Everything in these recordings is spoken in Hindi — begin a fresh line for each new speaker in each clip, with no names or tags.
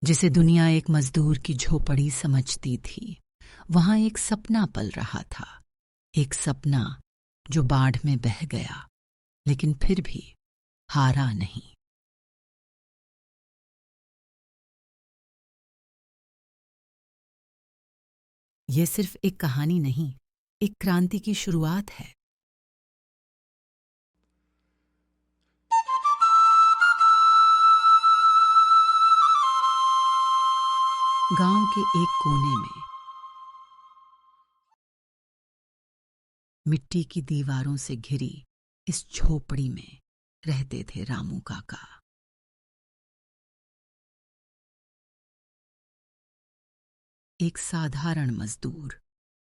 जिसे दुनिया एक मजदूर की झोपड़ी समझती थी, वहां एक सपना पल रहा था। एक सपना जो बाढ़ में बह गया, लेकिन फिर भी हारा नहीं। यह सिर्फ एक कहानी नहीं, एक क्रांति की शुरुआत है। गांव के एक कोने में मिट्टी की दीवारों से घिरी इस झोपड़ी में रहते थे रामू काका। एक साधारण मजदूर,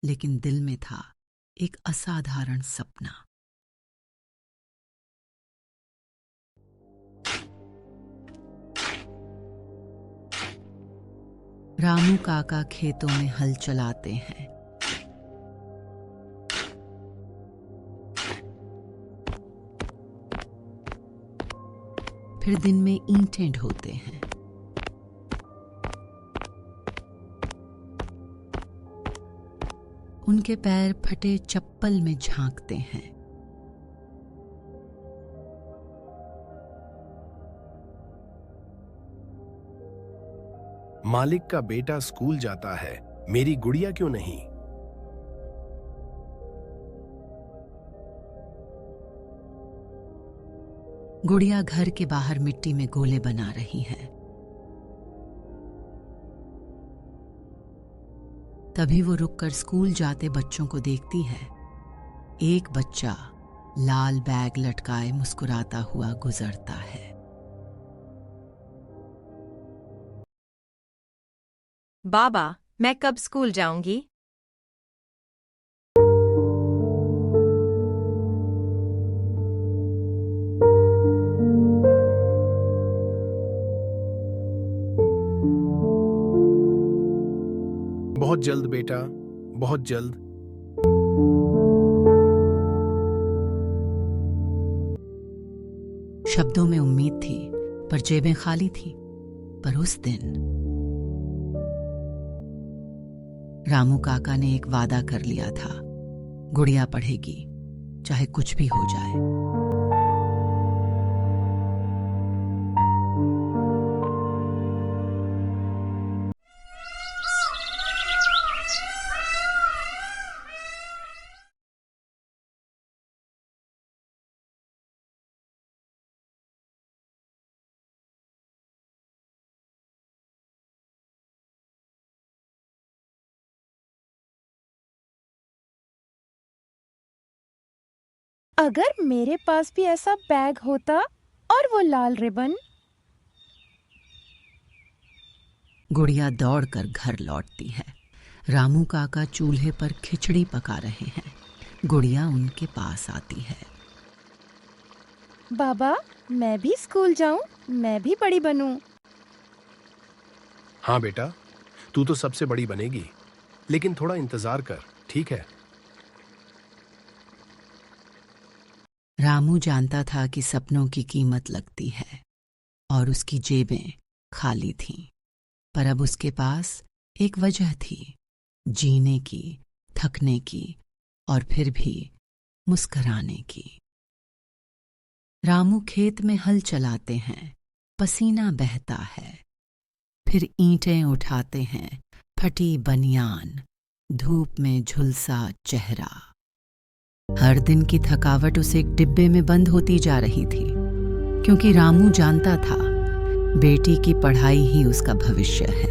लेकिन दिल में था एक असाधारण सपना। रामू काका खेतों में हल चलाते हैं। फिर दिन में ईंटें ढोते हैं। उनके पैर फटे चप्पल में झांकते हैं।
मालिक का बेटा स्कूल जाता है, मेरी गुड़िया क्यों नहीं?
गुड़िया घर के बाहर मिट्टी में गोले बना रही है। तभी वो रुककर स्कूल जाते बच्चों को देखती है। एक बच्चा लाल बैग लटकाए मुस्कुराता हुआ गुजरता है।
बाबा, मैं कब स्कूल जाऊंगी?
बहुत जल्द बेटा, बहुत जल्द।
शब्दों में उम्मीद थी, पर जेबें खाली थी। पर उस दिन रामू काका ने एक वादा कर लिया था, गुड़िया पढ़ेगी, चाहे कुछ भी हो जाए।
अगर मेरे पास भी ऐसा बैग होता और वो लाल रिबन।
गुड़िया दौड़कर घर लौटती है। रामू काका चूल्हे पर खिचड़ी पका रहे हैं। गुड़िया उनके पास आती है।
बाबा, मैं भी स्कूल जाऊं, मैं भी बड़ी बनूं।
हाँ बेटा, तू तो सबसे बड़ी बनेगी, लेकिन थोड़ा इंतजार कर, ठीक है?
रामू जानता था कि सपनों की कीमत लगती है, और उसकी जेबें खाली थीं। पर अब उसके पास एक वजह थी, जीने की, थकने की, और फिर भी मुस्कुराने की। रामू खेत में हल चलाते हैं, पसीना बहता है। फिर ईंटें उठाते हैं, फटी बनियान, धूप में झुलसा चेहरा। हर दिन की थकावट उसे एक डिब्बे में बंद होती जा रही थी, क्योंकि रामू जानता था बेटी की पढ़ाई ही उसका भविष्य है।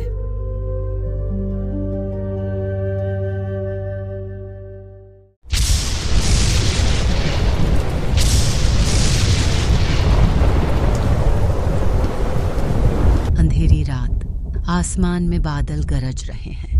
अंधेरी रात, आसमान में बादल गरज रहे हैं।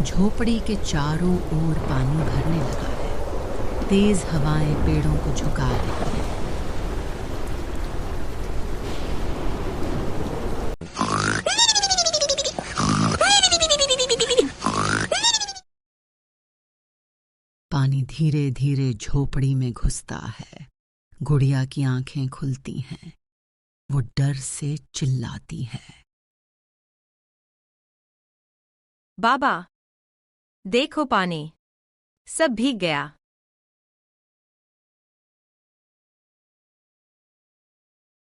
झोपड़ी के चारों ओर पानी भरने लगा है। तेज हवाएं पेड़ों को झुका रही हैं। पानी धीरे धीरे झोपड़ी में घुसता है। गुड़िया की आंखें खुलती हैं। वो डर से चिल्लाती है।
बाबा, देखो पानी सब भीग गया।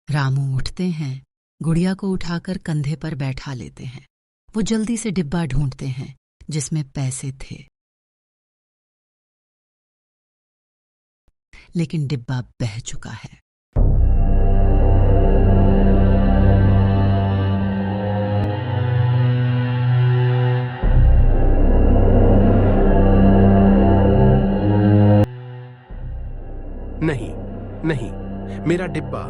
रामू उठते हैं, गुड़िया को उठाकर कंधे पर बैठा लेते हैं। वो जल्दी से डिब्बा ढूंढते हैं जिसमें पैसे थे, लेकिन डिब्बा बह चुका है।
नहीं, नहीं, मेरा डिब्बा,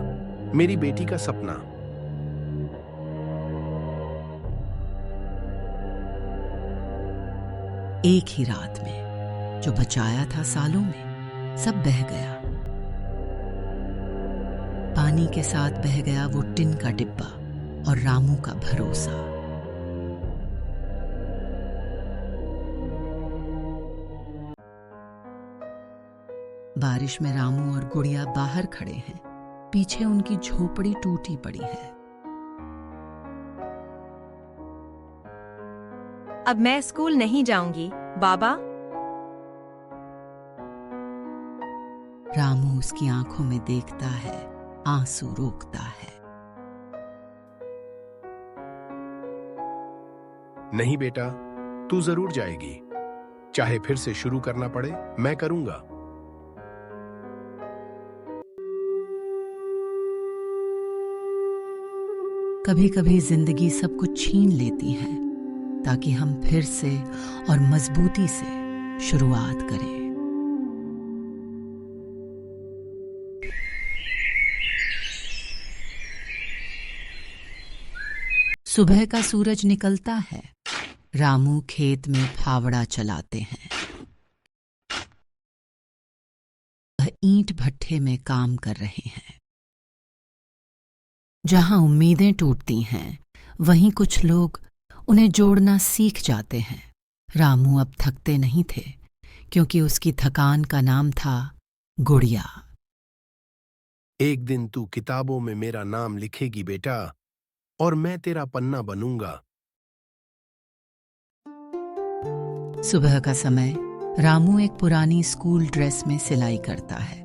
मेरी बेटी का सपना।
एक ही रात में जो बचाया था सालों में, सब बह गया। पानी के साथ बह गया वो टिन का डिब्बा और रामू का भरोसा। बारिश में रामू और गुड़िया बाहर खड़े हैं। पीछे उनकी झोपड़ी टूटी पड़ी है।
अब मैं स्कूल नहीं जाऊंगी, बाबा।
रामू उसकी आंखों में देखता है, आंसू रोकता है।
नहीं बेटा, तू जरूर जाएगी। चाहे फिर से शुरू करना पड़े, मैं करूंगा।
कभी कभी जिंदगी सब कुछ छीन लेती है ताकि हम फिर से और मजबूती से शुरुआत करें। सुबह का सूरज निकलता है। रामू खेत में फावड़ा चलाते हैं। वह ईंट भट्ठे में काम कर रहे हैं। जहां उम्मीदें टूटती हैं, वहीं कुछ लोग उन्हें जोड़ना सीख जाते हैं। रामू अब थकते नहीं थे, क्योंकि उसकी थकान का नाम था गुड़िया।
एक दिन तू किताबों में मेरा नाम लिखेगी बेटा, और मैं तेरा पन्ना बनूंगा।
सुबह का समय रामू एक पुरानी स्कूल ड्रेस में सिलाई करता है।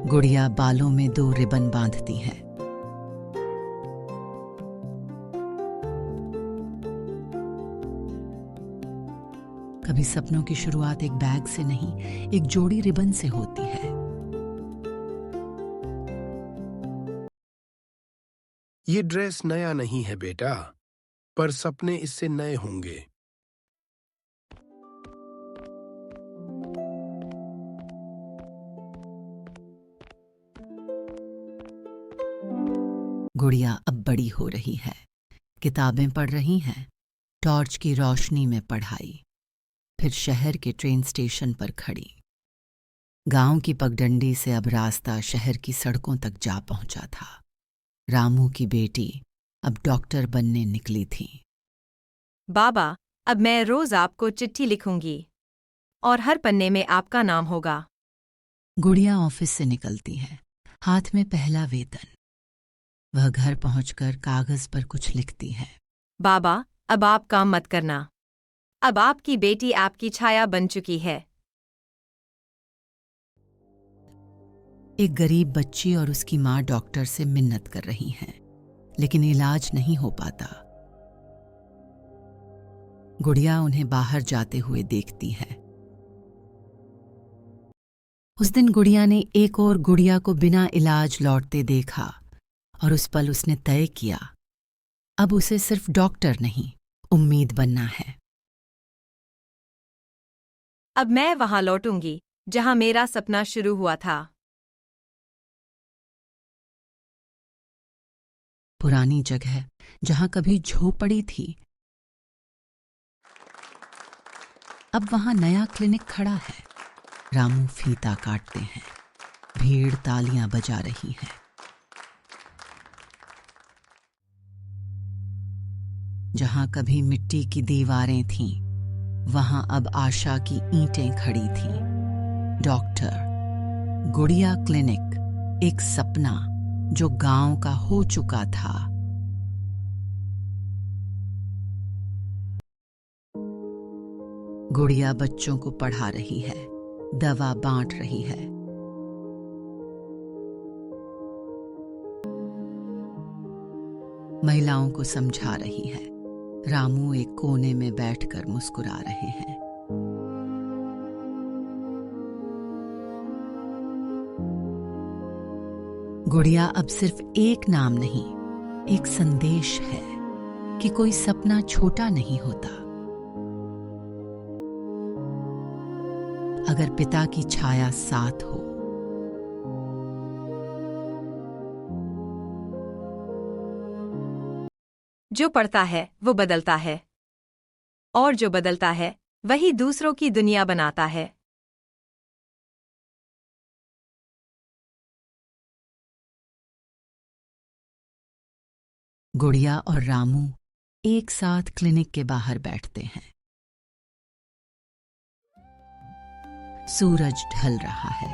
गुड़िया बालों में 2 रिबन बांधती है। कभी सपनों की शुरुआत एक बैग से नहीं, एक जोड़ी रिबन से होती है।
ये ड्रेस नया नहीं है बेटा, पर सपने इससे नए होंगे।
गुड़िया अब बड़ी हो रही है। किताबें पढ़ रही हैं, टॉर्च की रोशनी में पढ़ाई, फिर शहर के ट्रेन स्टेशन पर खड़ी। गांव की पगडंडी से अब रास्ता शहर की सड़कों तक जा पहुंचा था। रामू की बेटी अब डॉक्टर बनने निकली थी।
बाबा, अब मैं रोज आपको चिट्ठी लिखूंगी और हर पन्ने में आपका नाम होगा।
गुड़िया ऑफिस से निकलती है, हाथ में पहला वेतन। वह घर पहुंचकर कागज पर कुछ लिखती है।
बाबा, अब आप काम मत करना। अब आपकी बेटी आपकी छाया बन चुकी है।
एक गरीब बच्ची और उसकी मां डॉक्टर से मिन्नत कर रही हैं, लेकिन इलाज नहीं हो पाता। गुड़िया उन्हें बाहर जाते हुए देखती है। उस दिन गुड़िया ने एक और गुड़िया को बिना इलाज लौटते देखा और उस पल उसने तय किया, अब उसे सिर्फ डॉक्टर नहीं, उम्मीद बनना है।
अब मैं वहां लौटूंगी जहां मेरा सपना शुरू हुआ था।
पुरानी जगह जहां कभी झोपड़ी थी, अब वहां नया क्लिनिक खड़ा है। रामू फीता काटते हैं। भीड़ तालियां बजा रही है। जहां कभी मिट्टी की दीवारें थीं, वहां अब आशा की ईंटें खड़ी थीं। डॉक्टर, गुड़िया क्लिनिक, एक सपना जो गांव का हो चुका था। गुड़िया बच्चों को पढ़ा रही है, दवा बांट रही है। महिलाओं को समझा रही है। रामू एक कोने में बैठकर मुस्कुरा रहे हैं। गुड़िया अब सिर्फ एक नाम नहीं, एक संदेश है कि कोई सपना छोटा नहीं होता। अगर पिता की छाया साथ हो।
जो पढ़ता है वो बदलता है, और जो बदलता है वही दूसरों की दुनिया बनाता है।
गुड़िया और रामू एक साथ क्लिनिक के बाहर बैठते हैं। सूरज ढल रहा है,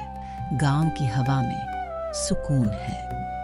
गांव की हवा में सुकून है।